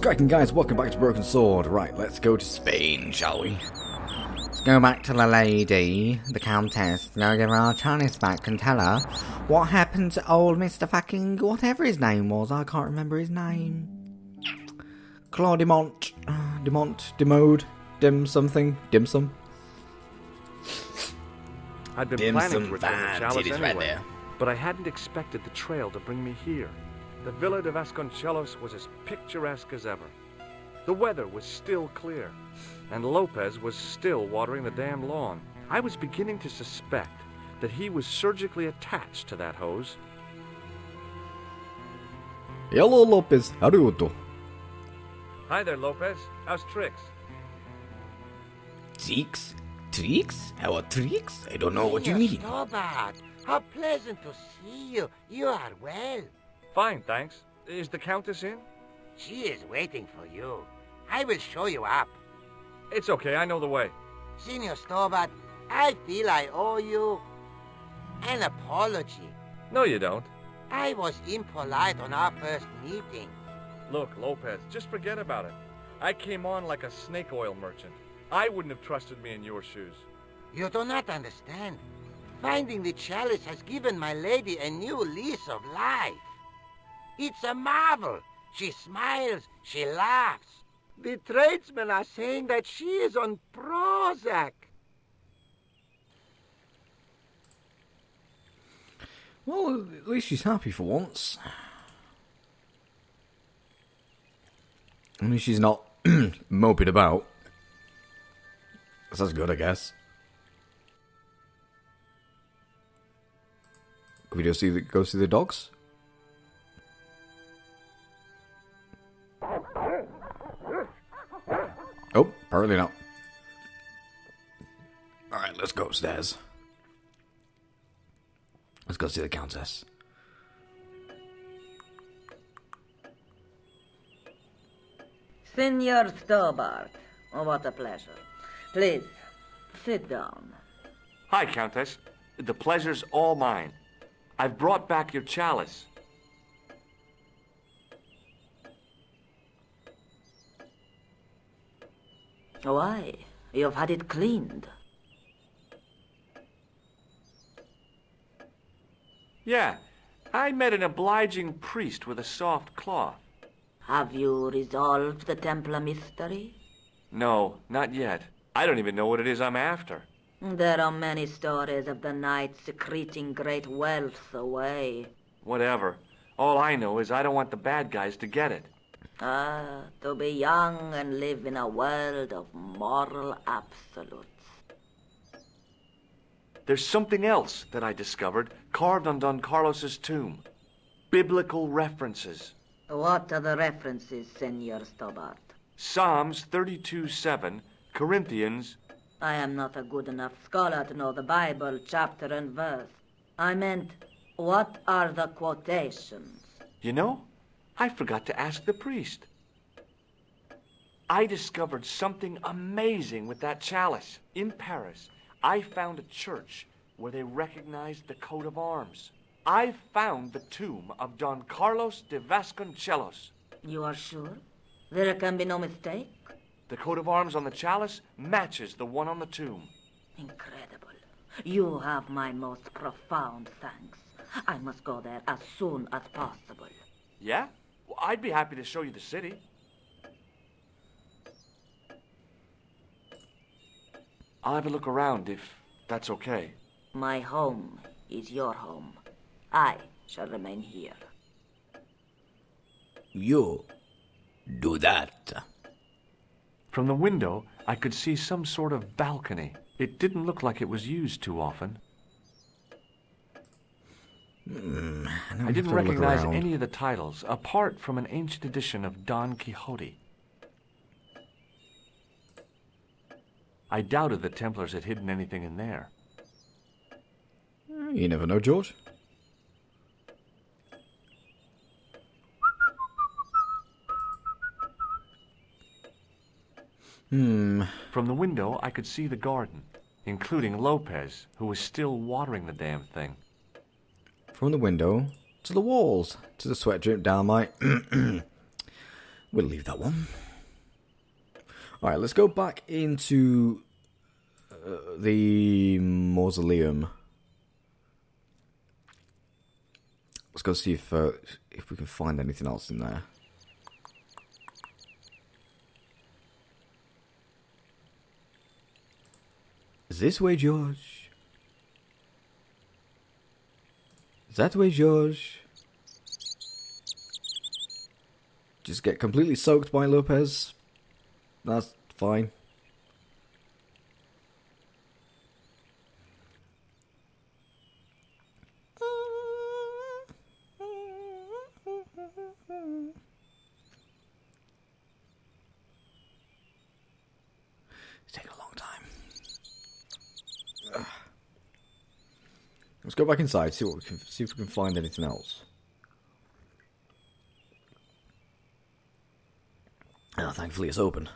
cracking, guys? Welcome back to Broken Sword. Right, let's go to Spain, shall we? Let's go back to the lady, the countess, go give her our Chinese back and tell her what happened to old Mr. fucking whatever his name was. I can't remember his name. Claudimont, Demode, Dim something, Dimsum. I'd been planning to return the chalice anyway, but I hadn't expected the trail to bring me here. The Villa de Vasconcelos was as picturesque as ever. The weather was still clear, and Lopez was still watering the damn lawn. I was beginning to suspect that he was surgically attached to that hose. Hello, Lopez. How do you do? Hi there, Lopez. How's tricks? Tricks? Tricks? How are tricks? I don't know what you mean. Stobart, how pleasant to see you. You are well. Fine, thanks. Is the Countess in? She is waiting for you. I will show you up. It's okay, I know the way. Senor Stobart, I feel I owe you an apology. No, you don't. I was impolite on our first meeting. Look, Lopez, just forget about it. I came on like a snake oil merchant. I wouldn't have trusted me in your shoes. You do not understand. Finding the chalice has given my lady a new lease of life. It's a marvel. She smiles, she laughs. The tradesmen are saying that she is on Prozac. Well, at least she's happy for once. At least she's not moping about. That's good, I guess. Can we go see the dogs? Oh, apparently not. Alright, let's go upstairs. Let's go see the Countess. Senor Stobart, oh, what a pleasure. Please, sit down. Hi, Countess. The pleasure's all mine. I've brought back your chalice. Why? You've had it cleaned. Yeah, I met an obliging priest with a soft cloth. Have you resolved the Templar mystery? No, not yet. I don't even know what it is I'm after. There are many stories of the knights secreting great wealth away. Whatever. All I know is I don't want the bad guys to get it. To be young and live in a world of moral absolutes. There's something else that I discovered carved on Don Carlos's tomb. Biblical references. What are the references, Senor Stobart? Psalms 32:7, Corinthians... I am not a good enough scholar to know the Bible chapter and verse. I meant, what are the quotations? You know, I forgot to ask the priest. I discovered something amazing with that chalice. In Paris, I found a church where they recognized the coat of arms. I found the tomb of Don Carlos de Vasconcelos. You are sure? There can be no mistake? The coat of arms on the chalice matches the one on the tomb. Incredible. You have my most profound thanks. I must go there as soon as possible. Yeah? Well, I'd be happy to show you the city. I'll have a look around if that's okay. My home is your home. I shall remain here. You do that. From the window, I could see some sort of balcony. It didn't look like it was used too often. I didn't recognize any of the titles, apart from an ancient edition of Don Quixote. I doubted the Templars had hidden anything in there. You never know, George. From the window, I could see the garden, including Lopez, who was still watering the damn thing. From the window to the walls, to the sweat drip down my We'll leave that one. Alright, let's go back into the mausoleum. Let's go see if we can find anything else in there. Is this way, George? Is that way, George? Just get completely soaked by Lopez. That's fine. It's taking a long time. Let's go back inside, see if we can find anything else. Oh, thankfully it's open.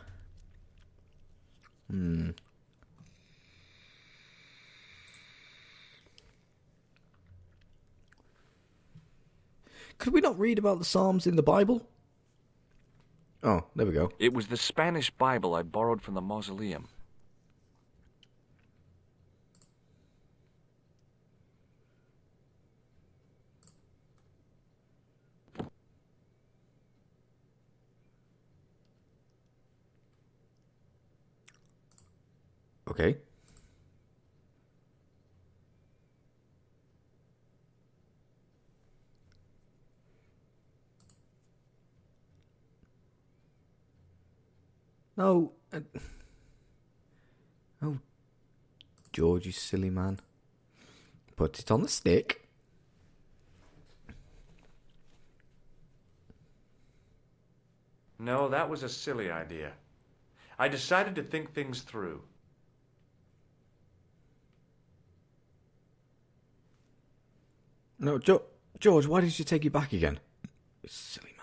Could we not read about the Psalms in the Bible? Oh, there we go. It was the Spanish Bible I borrowed from the mausoleum. Okay. No. Oh, George, you silly man. Put it on the stick. No, that was a silly idea. I decided to think things through. No, George, why did you take it back again? You silly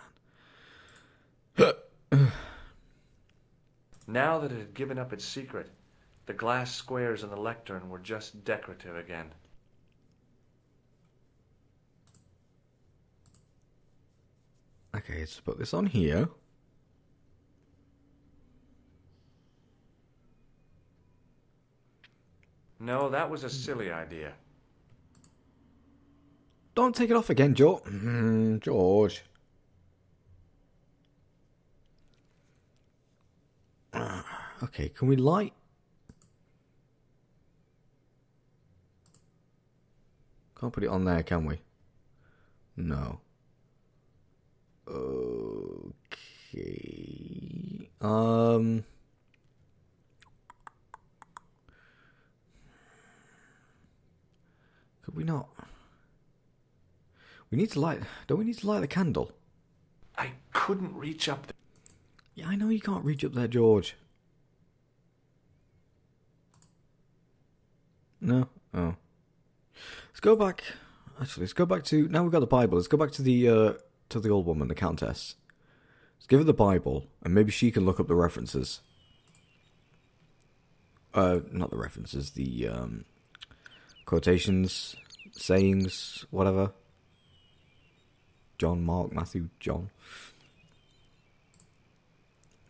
man. Now that it had given up its secret, the glass squares on the lectern were just decorative again. Okay, let's put this on here. No, that was a silly idea. Don't take it off again, George. Okay, can we light? Can't put it on there, can we? No. Okay. Could we not? We need to light... Don't we need to light the candle? I couldn't reach up there. Yeah, I know you can't reach up there, George. No? Oh. Let's go back... Actually, let's go back to... Now we've got the Bible. Let's go back to the old woman, the Countess. Let's give her the Bible, and maybe she can look up the references. Not the references, the, quotations, sayings, whatever. John, Mark, Matthew, John.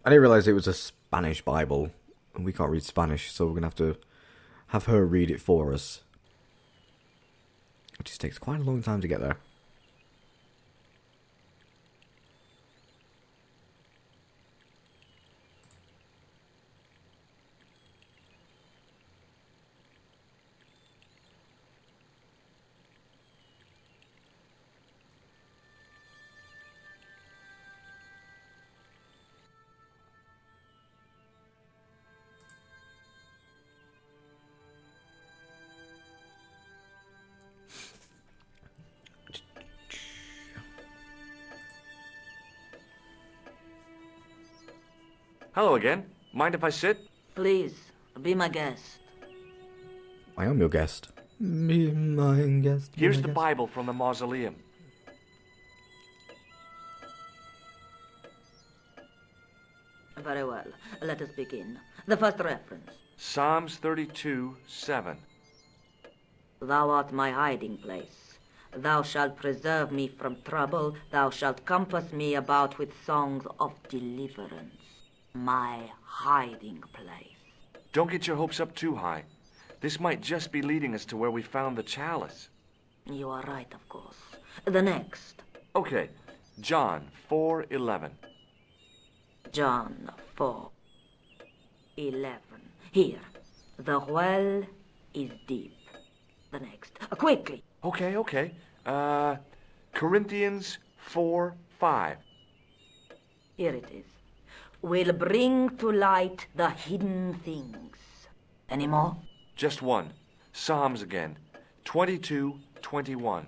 I didn't realise it was a Spanish Bible, and we can't read Spanish, so we're going to have her read it for us. It just takes quite a long time to get there. Hello again. Mind if I sit? Please, be my guest. I am your guest. Be my guest. Here's the Bible from the mausoleum. Very well. Let us begin. The first reference. Psalms 32:7. Thou art my hiding place. Thou shalt preserve me from trouble. Thou shalt compass me about with songs of deliverance. My hiding place. Don't get your hopes up too high. This might just be leading us to where we found the chalice. You are right, of course. The next. Okay, John 4:11. John 4:11. Here. The well is deep. The next. Quickly. Okay. Corinthians 4:5. Here it is. Will bring to light the hidden things. Any more? Just one. Psalms again. 22:21.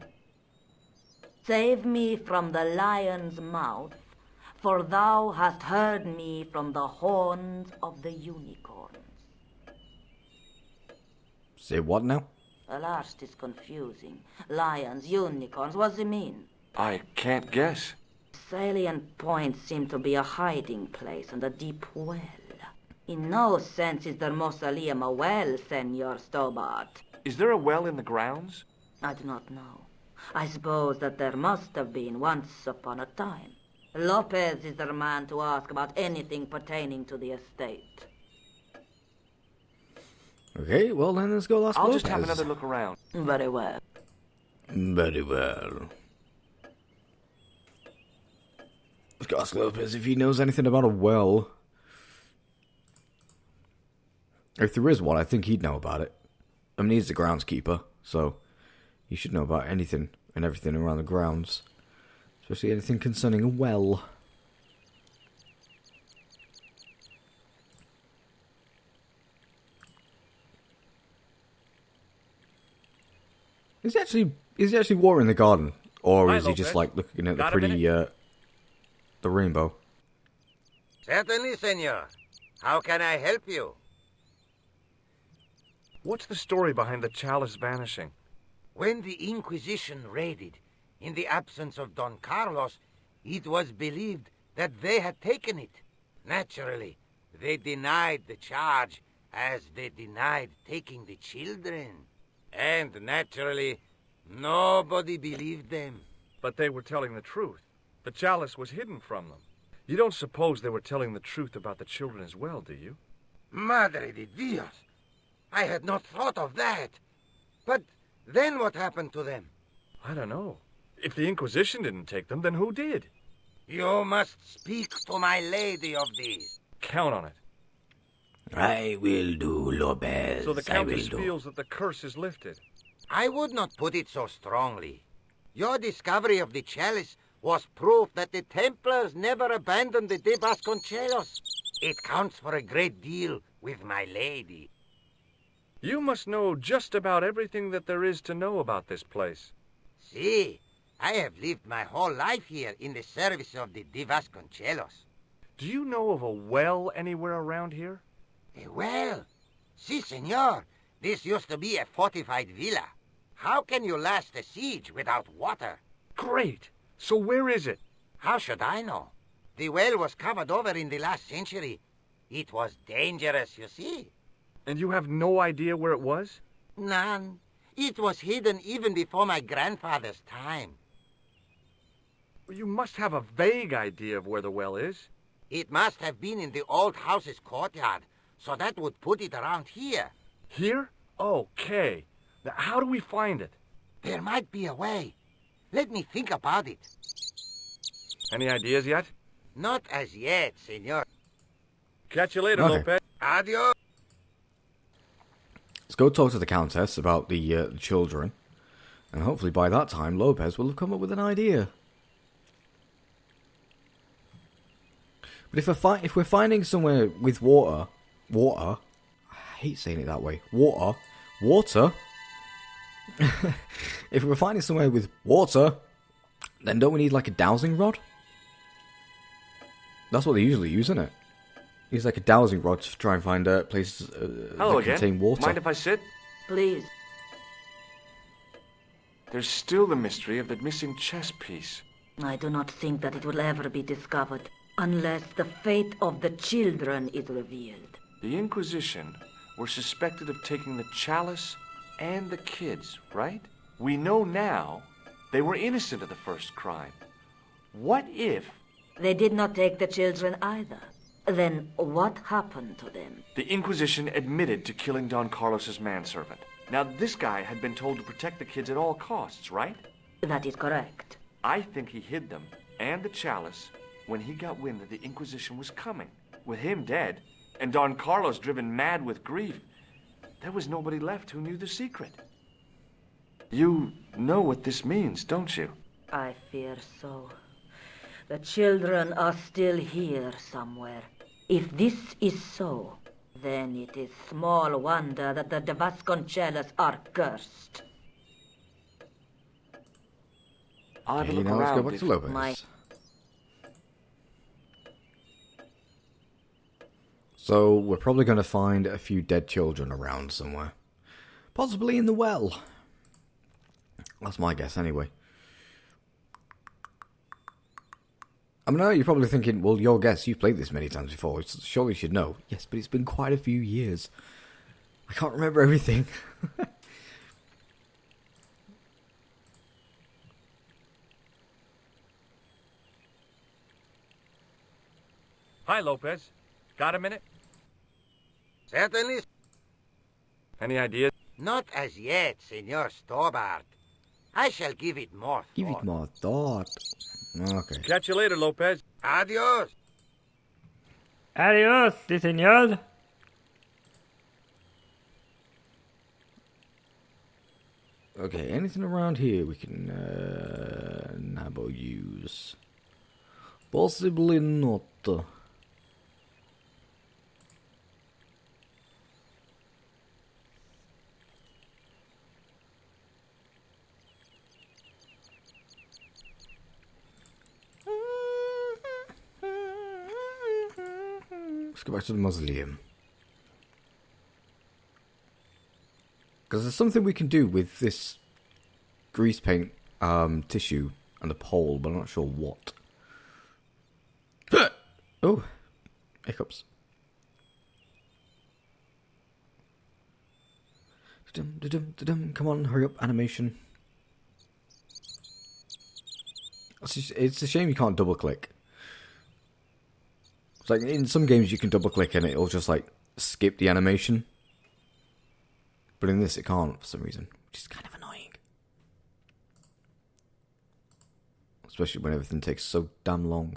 Save me from the lion's mouth, for thou hast heard me from the horns of the unicorns. Say what now? The last is confusing. Lions, unicorns, what does it mean? I can't guess. Salient points seem to be a hiding place and a deep well. In no sense is there mausoleum a well, Senor Stobart. Is there a well in the grounds? I do not know. I suppose that there must have been once upon a time. Lopez is the man to ask about anything pertaining to the estate. Okay, well then let's go ask I'll Lopez. just have another look around. Very well. Very well. Let's go ask Lopez if he knows anything about a well. If there is one, I think he'd know about it. I mean, he's the groundskeeper, so he should know about anything and everything around the grounds. Especially anything concerning a well. Is he actually watering the garden? Or is he just like looking at the pretty, the rainbow? Certainly, senor. How can I help you? What's the story behind the chalice vanishing? When the Inquisition raided, in the absence of Don Carlos, it was believed that they had taken it. Naturally, they denied the charge as they denied taking the children. And naturally, nobody believed them. But they were telling the truth. The chalice was hidden from them. You don't suppose they were telling the truth about the children as well, do you? Madre de Dios! I had not thought of that. But then what happened to them? I don't know. If the Inquisition didn't take them, then who did? You must speak to my lady of this. Count on it. I will do, Lopez. So the Countess feels that the curse is lifted. I would not put it so strongly. Your discovery of the chalice was proof that the Templars never abandoned the de Vasconcelos. It counts for a great deal with my lady. You must know just about everything that there is to know about this place. See, I have lived my whole life here in the service of the de Vasconcelos. Do you know of a well anywhere around here? A well? Si, senor. This used to be a fortified villa. How can you last a siege without water? Great! So where is it? How should I know? The well was covered over in the last century. It was dangerous, you see. And you have no idea where it was? None. It was hidden even before my grandfather's time. You must have a vague idea of where the well is. It must have been in the old house's courtyard, so that would put it around here. Here? Okay. Now, how do we find it? There might be a way. Let me think about it. Any ideas yet? Not as yet, senor. Catch you later, Okay. Lopez. Adios. Let's go talk to the Countess about the children. And hopefully by that time, Lopez will have come up with an idea. But if we're finding somewhere with water, I hate saying it that way, water, if we're finding somewhere with water, then don't we need like a dowsing rod? That's what they usually use, isn't it? Use like a dowsing rod to try and find places that contain water. Mind if I sit? Please. There's still the mystery of the missing chess piece. I do not think that it will ever be discovered unless the fate of the children is revealed. The Inquisition were suspected of taking the chalice and the kids, right? We know now They were innocent of the first crime. What if... They did not take the children either. Then what happened to them? The Inquisition admitted to killing Don Carlos's manservant. Now, this guy had been told to protect the kids at all costs, right? That is correct. I think he hid them, and the chalice, when he got wind that the Inquisition was coming. With him dead, and Don Carlos driven mad with grief, there was nobody left who knew the secret. You know what this means, don't you? I fear so. The children are still here somewhere. If this is so, then it is small wonder that the de Vasconcelos are cursed. I'd Okay, look now let's go around back to Lopez. My- So, we're probably going to find a few dead children around somewhere. Possibly in the well. That's my guess, anyway. I mean, I know you're probably thinking, well, your guess, you've played this many times before, surely you should know. Yes, but it's been quite a few years. I can't remember everything. Hi, Lopez. Got a minute? Certainly. Any ideas? Not as yet, Senor Stobart. I shall give it more thought. Give it more thought. Okay. Catch you later, Lopez. Adios. Adios, sí, señor. Okay, anything around here we can nab or use? Possibly not. Let's go back to the mausoleum. Because there's something we can do with this grease paint tissue and the pole, but I'm not sure what. Oh, hiccups. Come on, hurry up, animation. It's a shame you can't double click. It's like in some games you can double click and it'll just like skip the animation. But in this it can't for some reason, which is kind of annoying. Especially when everything takes so damn long.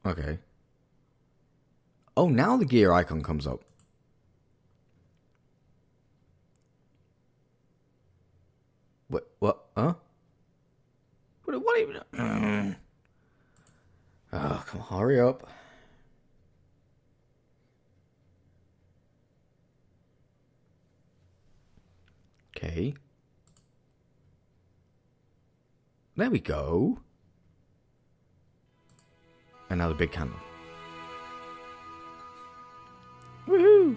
Okay. Oh, now the gear icon comes up. What? Huh? What even? Oh, come on, hurry up. Okay. There we go. And now the big candle. Woohoo!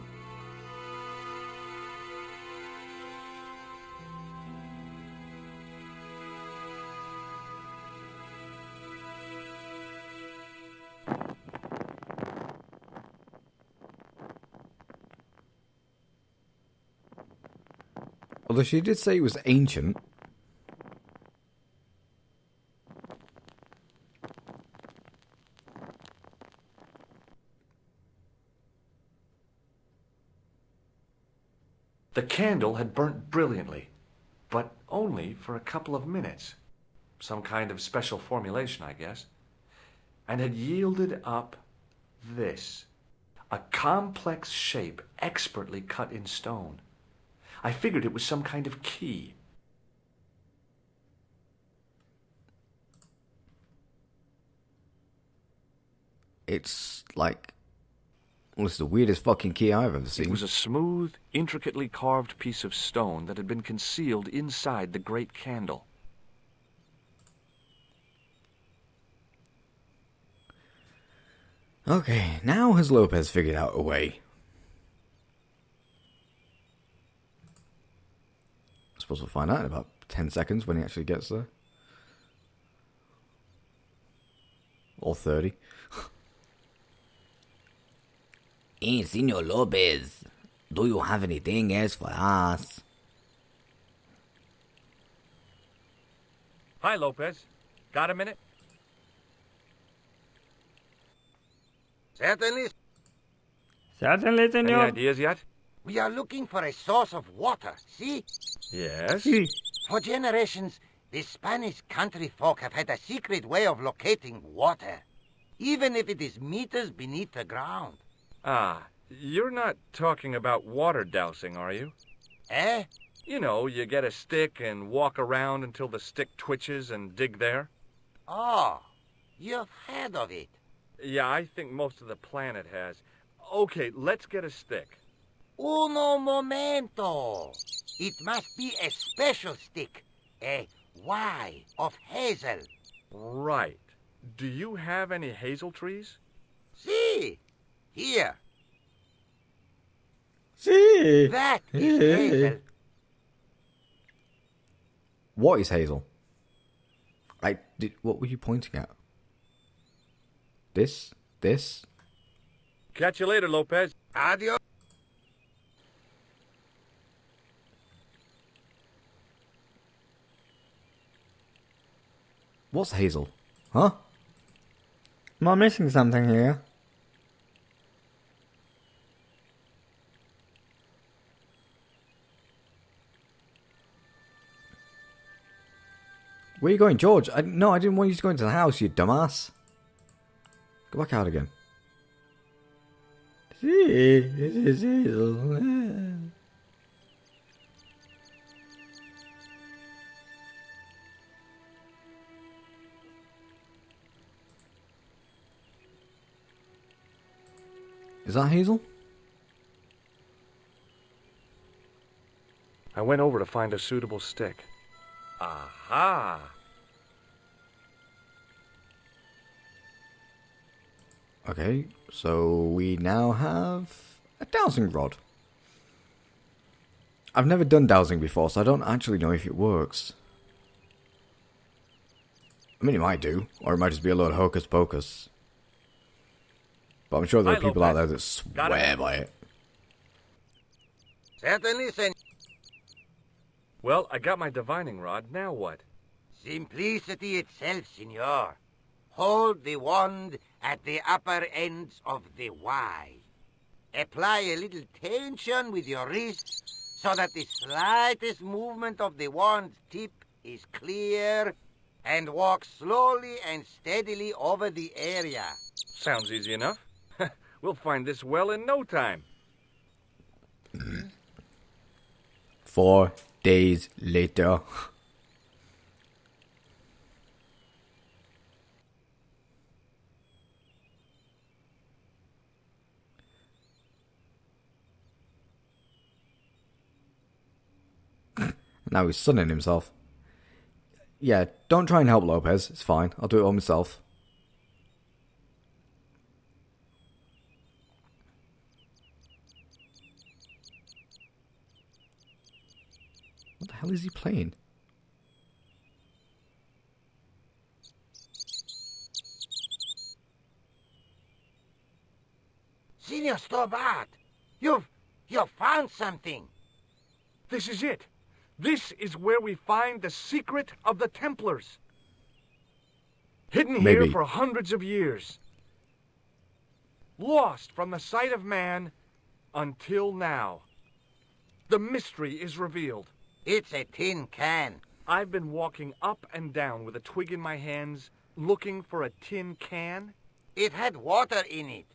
Although she did say it was ancient. The candle had burnt brilliantly, but only for a couple of minutes. Some kind of special formulation, I guess. And had yielded up this. A complex shape expertly cut in stone. I figured it was some kind of key. It's like... Well, it's the weirdest fucking key I've ever seen. It was a smooth, intricately carved piece of stone that had been concealed inside the great candle. Okay, now has Lopez figured out a way? I suppose we'll find out in about 10 seconds when he actually gets there. Or 30. Senor Lopez. Do you have anything else for us? Hi, Lopez. Got a minute? Certainly. Certainly, Any senor. ideas yet? We are looking for a source of water, see? Yes. Si. For generations, the Spanish country folk have had a secret way of locating water, even if it is meters beneath the ground. Ah, you're not talking about water dowsing, are you? Eh? You know, you get a stick and walk around until the stick twitches and dig there. Oh, you've heard of it. Yeah, I think most of the planet has. Okay, let's get a stick. Uno momento. It must be a special stick, a Y of hazel. Right. Do you have any hazel trees? See? Here. Si. That is hazel. What is hazel? What were you pointing at? This? This? Catch you later, Lopez. Adios. What's hazel? Huh? Am I missing something here? Where are you going, George? No, I didn't want you to go into the house, you dumbass. Go back out again. Si. This is hazel. Is that hazel? I went over to find a suitable stick. Aha! Okay, so we now have a dowsing rod. I've never done dowsing before, so I don't actually know if it works. I mean, it might do, or it might just be a load of hocus pocus. But I'm sure there are people out there that swear by it. Certainly, sen. Well, I got my divining rod. Now what? Simplicity itself, senor. Hold the wand at the upper ends of the Y. Apply a little tension with your wrist so that the slightest movement of the wand's tip is clear, and walk slowly and steadily over the area. Sounds easy enough. We'll find this well in no time. 4 days later. Now he's sunning himself. Yeah, don't try and help Lopez. It's fine. I'll do it all myself. What the hell is he playing? Senor Stobart, you've found something. This is it. This is where we find the secret of the Templars. Hidden here for hundreds of years. Lost from the sight of man until now. The mystery is revealed. It's a tin can. I've been walking up and down with a twig in my hands, looking for a tin can. It had water in it.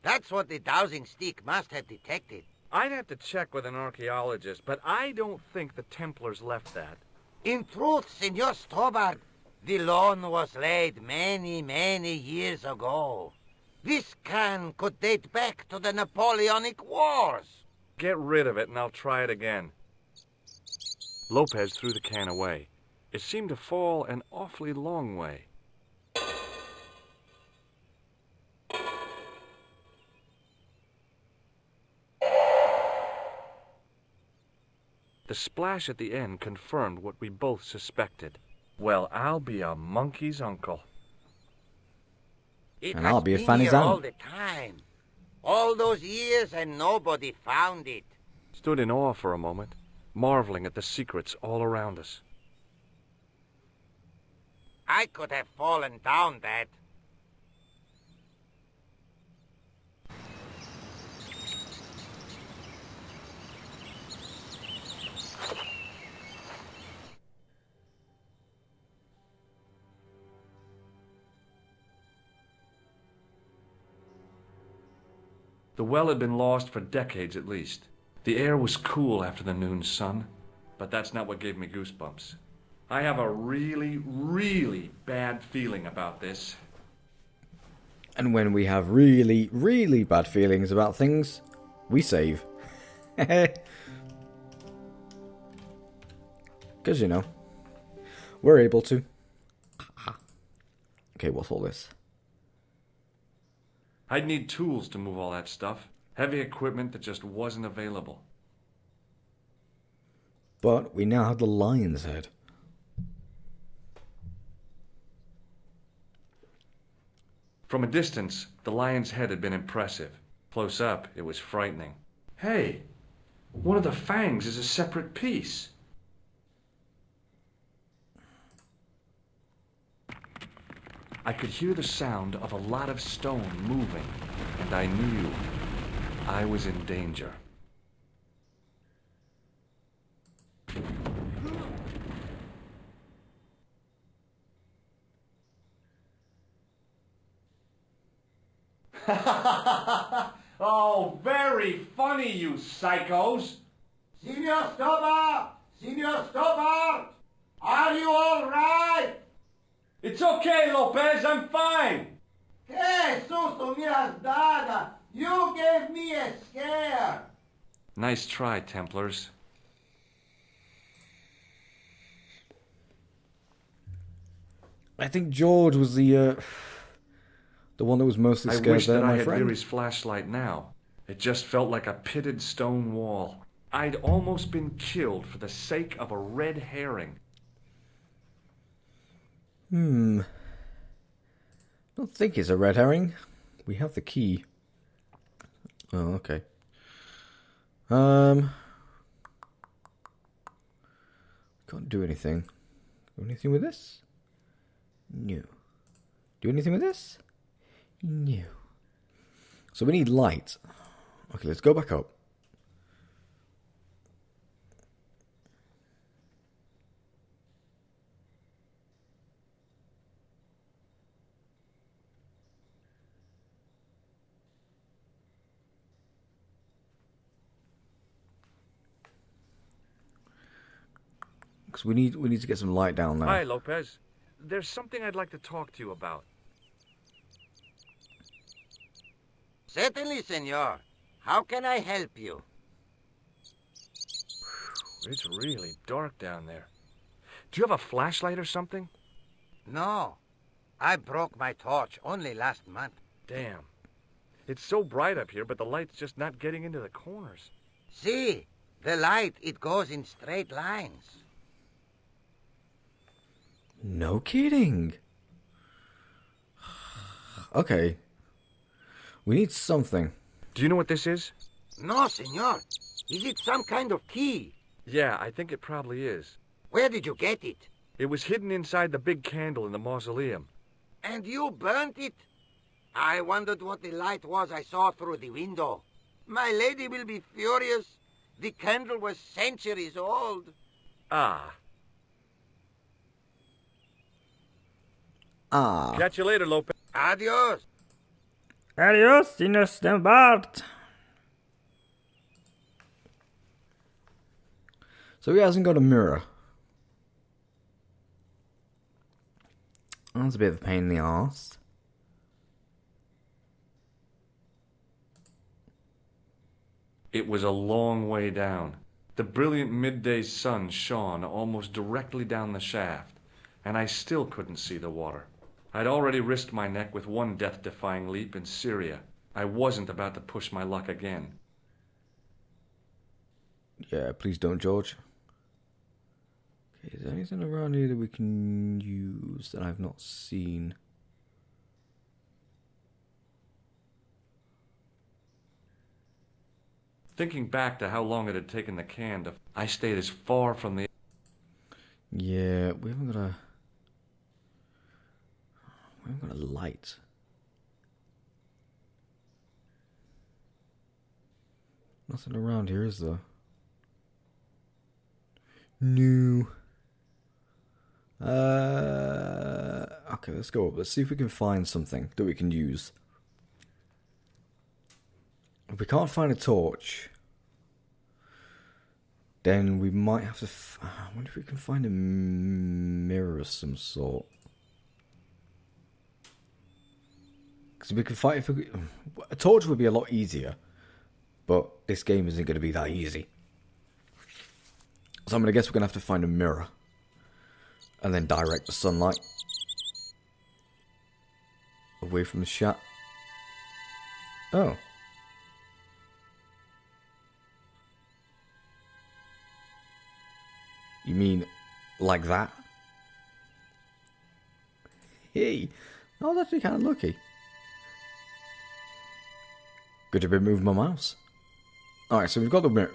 That's what the dowsing stick must have detected. I'd have to check with an archaeologist, but I don't think the Templars left that. In truth, Senor Stobart, the loan was laid many, many years ago. This can could date back to the Napoleonic Wars. Get rid of it and I'll try it again. Lopez threw the can away. It seemed to fall an awfully long way. The splash at the end confirmed what we both suspected. Well, I'll be a monkey's uncle. It And I'll be a been fanny's here all aunt. the time. All those years and nobody found it. stood in awe for a moment, marveling at the secrets all around us. I could have fallen down that. The well had been lost for decades at least. The air was cool after the noon sun, but that's not what gave me goosebumps. I have a really, really bad feeling about this. And when we have really, really bad feelings about things, we save. Because, you know, we're able to. Okay, what's all this? I'd need tools to move all that stuff. Heavy equipment that just wasn't available. But we now have the lion's head. From a distance, the lion's head had been impressive. Close up, it was frightening. Hey, one of the fangs is a separate piece. I could hear the sound of a lot of stone moving, and I knew I was in danger. Oh, very funny, you psychos! Signor Stobart! Signor Stobart! Are you all right? It's okay, Lopez, I'm fine! Que susto me has dado! You gave me a scare! Nice try, Templars. I think George was the one that was mostly I scared wish there, that I my had friend. Leary's flashlight now. It just felt like a pitted stone wall. I'd almost been killed for the sake of a red herring. I don't think it's a red herring. We have the key. Oh, okay. Can't do anything. Do anything with this? No. Do anything with this? No. So we need light. Okay, let's go back up. Because we need to get some light down there. Hi, Lopez. There's something I'd like to talk to you about. Certainly, senor. How can I help you? It's really dark down there. Do you have a flashlight or something? No. I broke my torch only last month. Damn. It's so bright up here, but the light's just not getting into the corners. See, the light, it goes in straight lines. No kidding. Okay. We need something. Do you know what this is? No, senor. Is it some kind of key? Yeah, I think it probably is. Where did you get it? It was hidden inside the big candle in the mausoleum. And you burnt it? I wondered what the light was I saw through the window. My lady will be furious. The candle was centuries old. Ah. Ah. Catch you later, Lopez. Adios. Adios, Signor Stobart. So he hasn't got a mirror. That's a bit of a pain in the arse. It was a long way down. The brilliant midday sun shone almost directly down the shaft, and I still couldn't see the water. I'd already risked my neck with one death-defying leap in Syria. I wasn't about to push my luck again. Yeah, please don't, George. Okay, is there anything around here that we can use that I've not seen? Thinking back to how long it had taken the can to... I stayed as far from the... Yeah, we haven't got a light. Nothing around here, is there? No. Okay, let's go up. Let's see if we can find something that we can use. If we can't find a torch, then we might have to... I wonder if we can find a mirror of some sort. Because we can fight... a torch would be a lot easier. But this game isn't going to be that easy. So I'm going to guess we're going to have to find a mirror. And then direct the sunlight away from the shot. Oh. You mean like that? Hey, I was actually kind of lucky. Good to be moving my mouse. Alright, so we've got the mirror.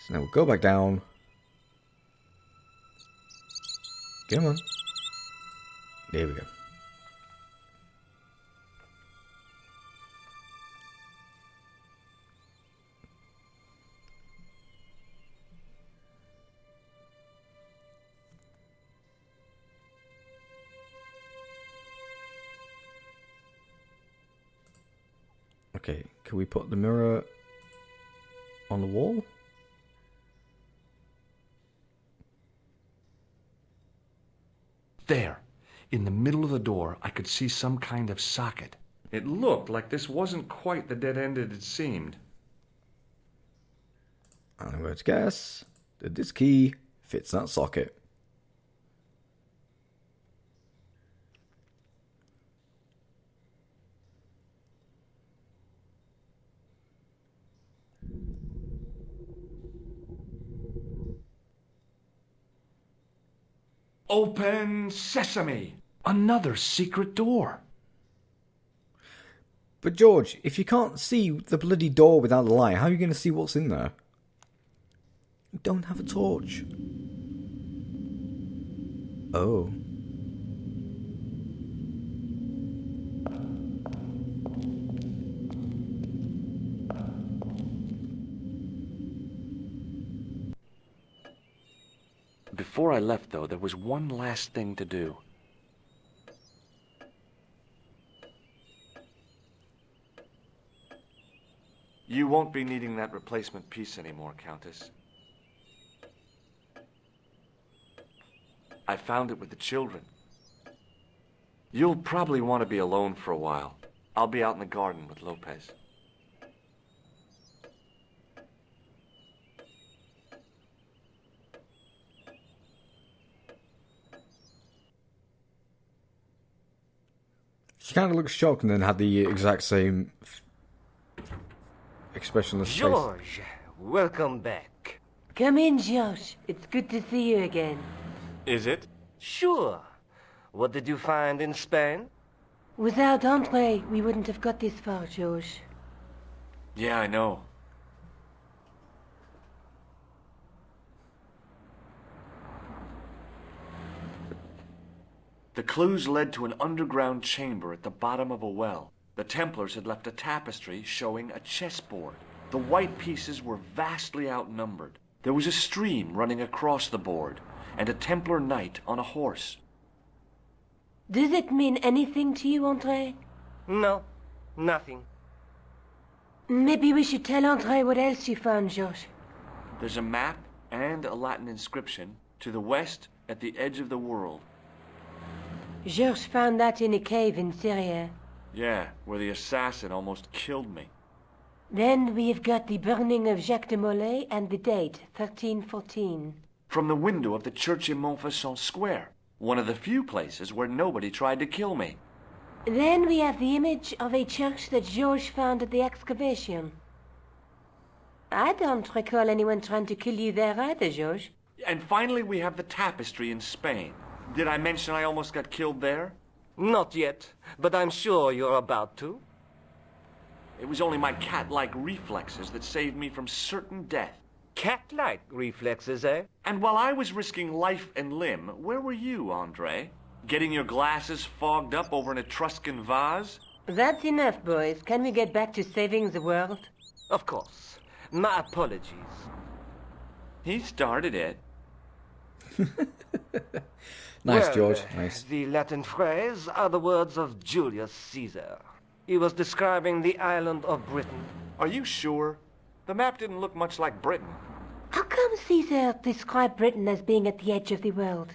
So now we'll go back down. Come on. There we go. Okay, can we put the mirror on the wall? There, in the middle of the door, I could see some kind of socket. It looked like this wasn't quite the dead end it had seemed. I'm going to guess that this key fits that socket. Open sesame! Another secret door. But George, if you can't see the bloody door without the light, how are you going to see what's in there? You don't have a torch. Oh. Before I left, though, there was one last thing to do. You won't be needing that replacement piece anymore, Countess. I found it with the children. You'll probably want to be alone for a while. I'll be out in the garden with Lopez. She kind of looked shocked and then had the exact same expressionless face. George, welcome back. Come in, George. It's good to see you again. Is it? Sure. What did you find in Spain? Without Andre, we wouldn't have got this far, George. Yeah, I know. The clues led to an underground chamber at the bottom of a well. The Templars had left a tapestry showing a chessboard. The white pieces were vastly outnumbered. There was a stream running across the board, and a Templar knight on a horse. Does it mean anything to you, Andre? No, nothing. Maybe we should tell Andre what else you found, George. There's a map and a Latin inscription to the west at the edge of the world. George found that in a cave in Syria. Yeah, where the assassin almost killed me. Then we've got the burning of Jacques de Molay and the date, 1314. From the window of the church in Montfaucon Square, one of the few places where nobody tried to kill me. Then we have the image of a church that George found at the excavation. I don't recall anyone trying to kill you there either, George. And finally we have the tapestry in Spain. Did I mention I almost got killed there? Not yet, but I'm sure you're about to. It was only my cat-like reflexes that saved me from certain death. Cat-like reflexes, eh? And while I was risking life and limb, where were you, Andre? Getting your glasses fogged up over an Etruscan vase? That's enough, boys. Can we get back to saving the world? Of course. My apologies. He started it. Nice, Well, George. Nice. The Latin phrase are the words of Julius Caesar. He was describing the island of Britain. Are you sure? The map didn't look much like Britain. How come Caesar described Britain as being at the edge of the world?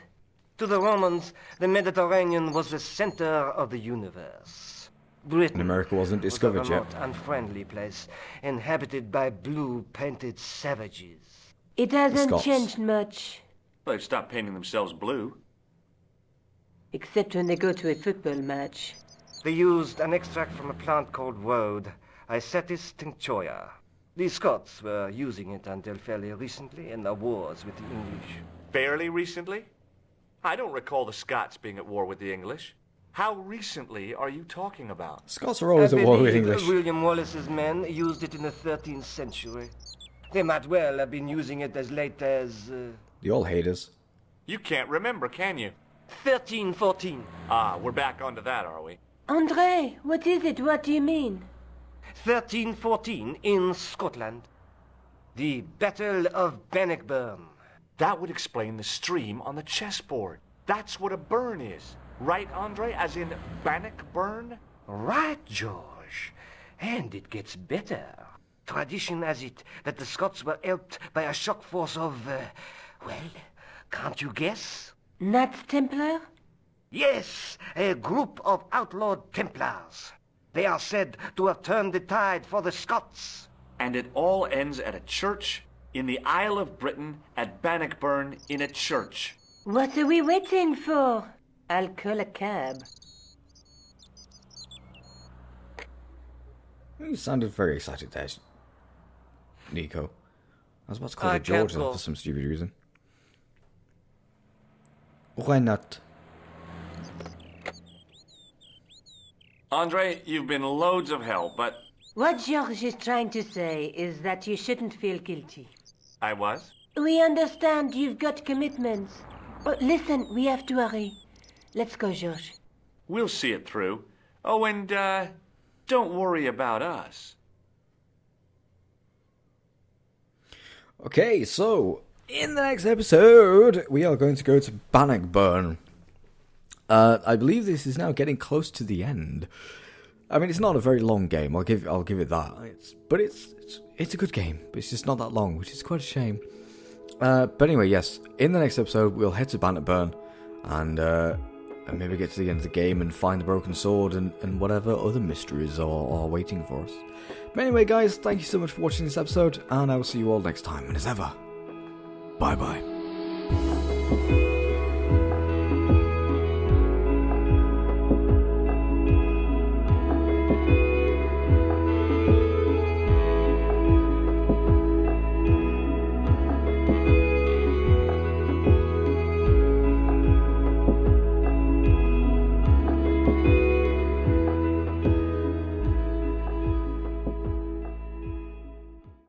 To the Romans, the Mediterranean was the center of the universe. Britain America wasn't discovered was a yet. remote, unfriendly place, inhabited by blue-painted savages. It hasn't Scots. changed much, They've stopped painting themselves blue. except when they go to a football match. They used an extract from a plant called woad, Icetis tinctoria. The Scots were using it until fairly recently in the wars with the English. Fairly recently? I don't recall the Scots being at war with the English. How recently are you talking about? Scots are always I at war with believe English. William Wallace's men used it in the 13th century. They might well have been using it as late as The old haters. You can't remember, can you? 1314. Ah, we're back onto that, are we? Andre, what is it? What do you mean? 1314 in Scotland. The Battle of Bannockburn. That would explain the stream on the chessboard. That's what a burn is. Right, Andre? As in Bannockburn? Right, George. And it gets better. Tradition has it that the Scots were helped by a shock force of, well, can't you guess? Knights Templar? Yes, a group of outlawed Templars. They are said to have turned the tide for the Scots. And it all ends at a church in the Isle of Britain at Bannockburn in a church. What are we waiting for? I'll call a cab. You sounded very excited there, Nico. I was about to call I you George can't go. for some stupid reason. Why not? Andre, you've been loads of help, but What George is trying to say is that you shouldn't feel guilty. I was. We understand you've got commitments. But listen, we have to hurry. Let's go, George. We'll see it through. Oh, and, don't worry about us. Okay, so in the next episode, we are going to go to Bannockburn. I believe this is now getting close to the end. I mean, it's not a very long game. I'll give it that. It's a good game, but it's just not that long, which is quite a shame. But anyway, yes, in the next episode, we'll head to Bannockburn and maybe get to the end of the game and find the broken sword and whatever other mysteries are waiting for us. But anyway, guys, thank you so much for watching this episode, and I will see you all next time. And as ever, bye-bye.